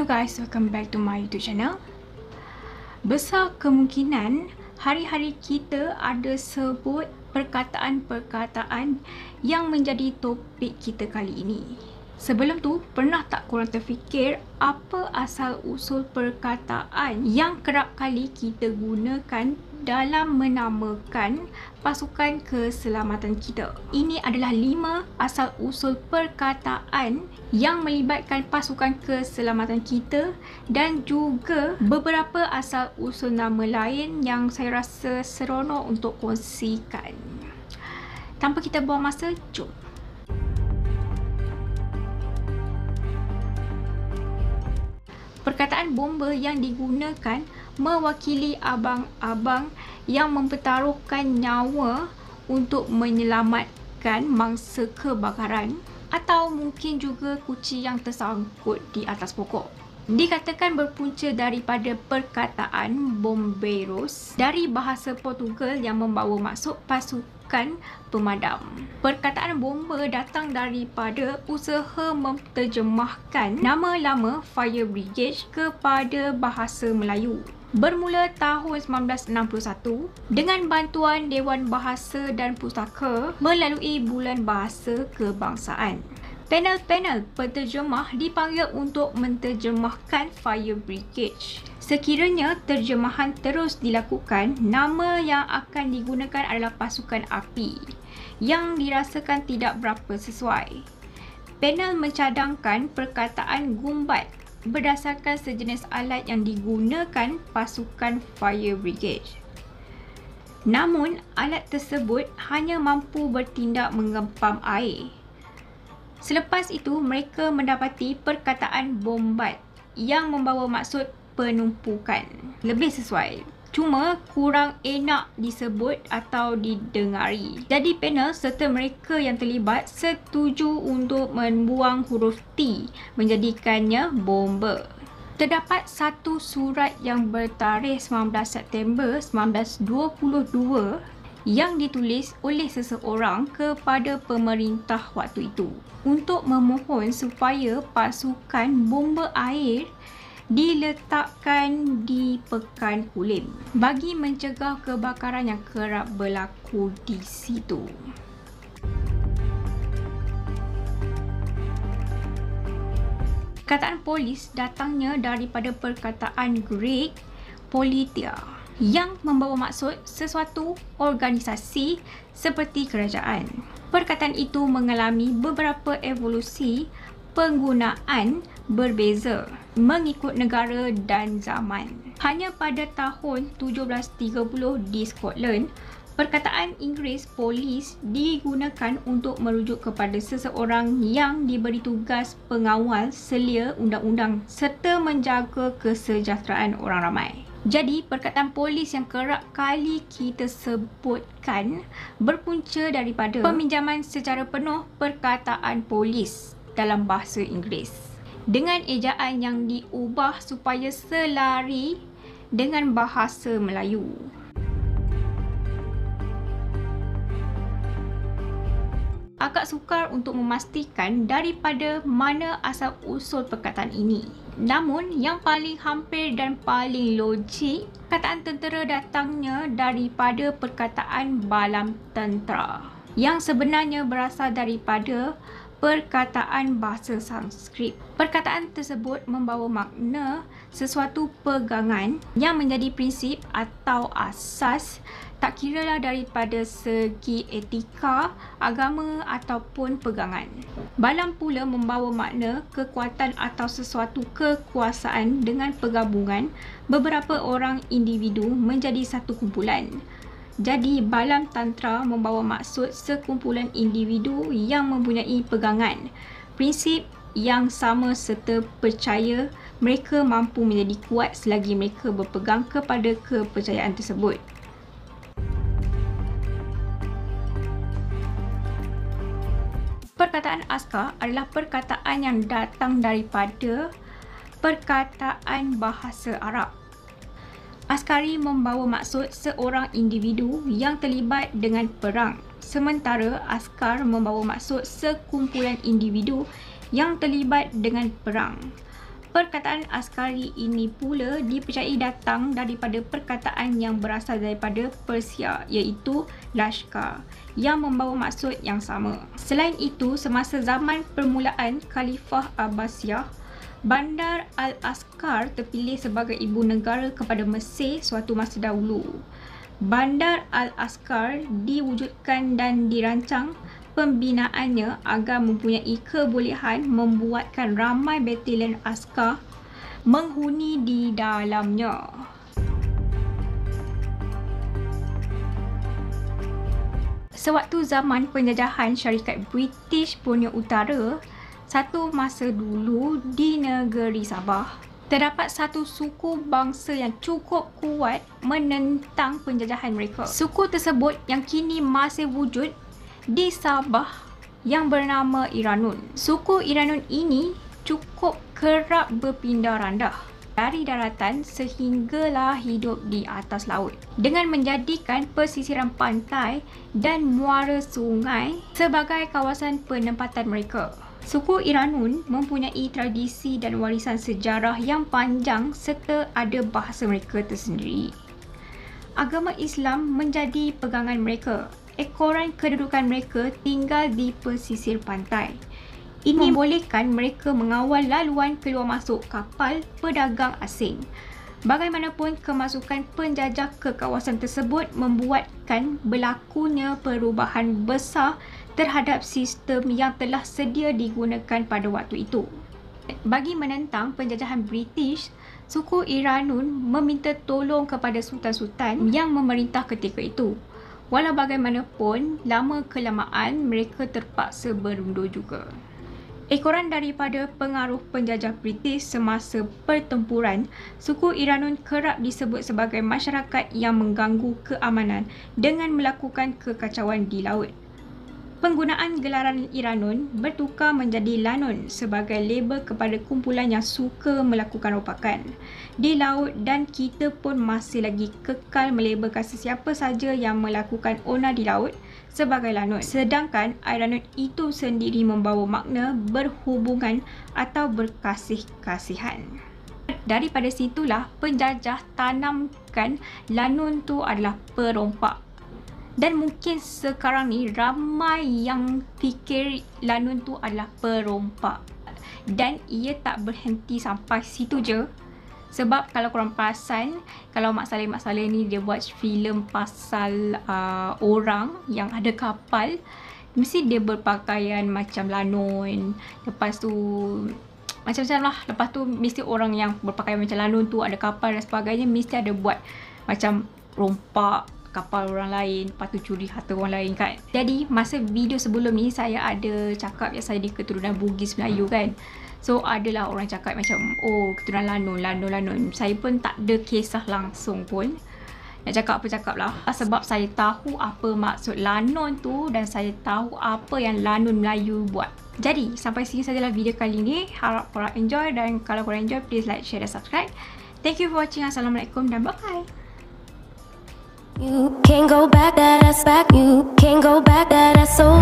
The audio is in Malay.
Hello guys, welcome back to my YouTube channel. Besar kemungkinan hari-hari kita ada sebut perkataan-perkataan yang menjadi topik kita kali ini. Sebelum tu, pernah tak korang terfikir apa asal usul perkataan yang kerap kali kita gunakan dalam menamakan pasukan keselamatan kita? Ini adalah 5 asal usul perkataan yang melibatkan pasukan keselamatan kita dan juga beberapa asal usul nama lain yang saya rasa seronok untuk kongsikan. Tanpa kita buang masa, jom. Perkataan bomba yang digunakan mewakili abang-abang yang mempertaruhkan nyawa untuk menyelamatkan mangsa kebakaran, atau mungkin juga kucing yang tersangkut di atas pokok. Dikatakan berpunca daripada perkataan bombeiros dari bahasa Portugal yang membawa maksud pasukan pemadam. Perkataan bomba datang daripada usaha menterjemahkan nama lama fire brigade kepada bahasa Melayu. Bermula tahun 1961 dengan bantuan Dewan Bahasa dan Pustaka melalui Bulan Bahasa Kebangsaan. Panel-panel penterjemah dipanggil untuk menterjemahkan fire brigade. Sekiranya terjemahan terus dilakukan, nama yang akan digunakan adalah pasukan api yang dirasakan tidak berapa sesuai. Panel mencadangkan perkataan gumbat berdasarkan sejenis alat yang digunakan pasukan fire brigade. Namun, alat tersebut hanya mampu bertindak mengempam air. Selepas itu, mereka mendapati perkataan bombat yang membawa maksud penumpukan. Lebih sesuai, cuma kurang enak disebut atau didengari. Jadi panel serta mereka yang terlibat setuju untuk membuang huruf T, menjadikannya bomba. Terdapat satu surat yang bertarikh 19 September 1922 yang ditulis oleh seseorang kepada pemerintah waktu itu untuk memohon supaya pasukan bomba air diletakkan di Pekan Kulim bagi mencegah kebakaran yang kerap berlaku di situ. Perkataan polis datangnya daripada perkataan Greek politia yang membawa maksud sesuatu organisasi seperti kerajaan. Perkataan itu mengalami beberapa evolusi penggunaan berbeza mengikut negara dan zaman. Hanya pada tahun 1730 di Scotland, perkataan Inggeris polis digunakan untuk merujuk kepada seseorang yang diberi tugas pengawal selia undang-undang serta menjaga kesejahteraan orang ramai. Jadi, perkataan polis yang kerap kali kita sebutkan berpunca daripada peminjaman secara penuh perkataan polis dalam bahasa Inggeris dengan ejaan yang diubah supaya selari dengan bahasa Melayu. Agak sukar untuk memastikan daripada mana asal usul perkataan ini. Namun, yang paling hampir dan paling logik, perkataan tentera datangnya daripada perkataan balam tentera yang sebenarnya berasal daripada perkataan bahasa Sanskrit. Perkataan tersebut membawa makna sesuatu pegangan yang menjadi prinsip atau asas, tak kiralah daripada segi etika, agama ataupun pegangan. Balam pula membawa makna kekuatan atau sesuatu kekuasaan dengan pergabungan beberapa orang individu menjadi satu kumpulan. Jadi, balam tantra membawa maksud sekumpulan individu yang mempunyai pegangan, prinsip yang sama serta percaya mereka mampu menjadi kuat selagi mereka berpegang kepada kepercayaan tersebut. Perkataan askar adalah perkataan yang datang daripada perkataan bahasa Arab. Askari membawa maksud seorang individu yang terlibat dengan perang, sementara askar membawa maksud sekumpulan individu yang terlibat dengan perang. Perkataan askari ini pula dipercayai datang daripada perkataan yang berasal daripada Persia, iaitu lashkar, yang membawa maksud yang sama. Selain itu, semasa zaman permulaan Khalifah Abbasiyah, Bandar Al-Askar terpilih sebagai ibu negara kepada Mesir suatu masa dahulu. Bandar Al-Askar diwujudkan dan dirancang pembinaannya agar mempunyai kebolehan membuatkan ramai batalion askar menghuni di dalamnya. Sewaktu zaman penjajahan syarikat British Borneo Utara, satu masa dulu di negeri Sabah, terdapat satu suku bangsa yang cukup kuat menentang penjajahan mereka. Suku tersebut yang kini masih wujud di Sabah yang bernama Iranun. Suku Iranun ini cukup kerap berpindah randah dari daratan sehinggalah hidup di atas laut dengan menjadikan pesisiran pantai dan muara sungai sebagai kawasan penempatan mereka. Suku Iranun mempunyai tradisi dan warisan sejarah yang panjang serta ada bahasa mereka tersendiri. Agama Islam menjadi pegangan mereka. Ekoran kedudukan mereka tinggal di pesisir pantai. Ini membolehkan mereka mengawal laluan keluar masuk kapal pedagang asing. Bagaimanapun, kemasukan penjajah ke kawasan tersebut membuatkan berlakunya perubahan besar terhadap sistem yang telah sedia digunakan pada waktu itu. Bagi menentang penjajahan British, suku Iranun meminta tolong kepada sultan-sultan yang memerintah ketika itu. Walau bagaimanapun, lama-kelamaan mereka terpaksa berundur juga. Ekoran daripada pengaruh penjajah British semasa pertempuran, suku Iranun kerap disebut sebagai masyarakat yang mengganggu keamanan dengan melakukan kekacauan di laut. Penggunaan gelaran Iranun bertukar menjadi Lanun sebagai label kepada kumpulan yang suka melakukan rompakan di laut, dan kita pun masih lagi kekal melabelkan sesiapa saja yang melakukan onar di laut sebagai Lanun. Sedangkan Iranun itu sendiri membawa makna berhubungan atau berkasih-kasihan. Daripada situlah penjajah tanamkan Lanun tu adalah perompak. Dan mungkin sekarang ni ramai yang fikir Lanun tu adalah perompak. Dan ia tak berhenti sampai situ je. Sebab kalau korang perasan, kalau Mak Saleh ni dia buat filem pasal orang yang ada kapal, mesti dia berpakaian macam Lanun. Lepas tu macam-macam lah. Lepas tu mesti orang yang berpakaian macam Lanun tu ada kapal dan sebagainya, mesti ada buat macam rompak kapal orang lain, lepas tu curi harta orang lain kan. Jadi masa video sebelum ni saya ada cakap yang saya ni keturunan Bugis Melayu kan. So adalah orang cakap macam, oh keturunan Lanun. Saya pun tak ada kisah langsung pun. Nak cakap apa cakap lah. Sebab saya tahu apa maksud Lanun tu dan saya tahu apa yang Lanun Melayu buat. Jadi sampai sini sajalah video kali ni. Harap korang enjoy, dan kalau korang enjoy please like, share dan subscribe. Thank you for watching. Assalamualaikum dan bye-bye. You can't go back, that ass back. You can't go back, that ass so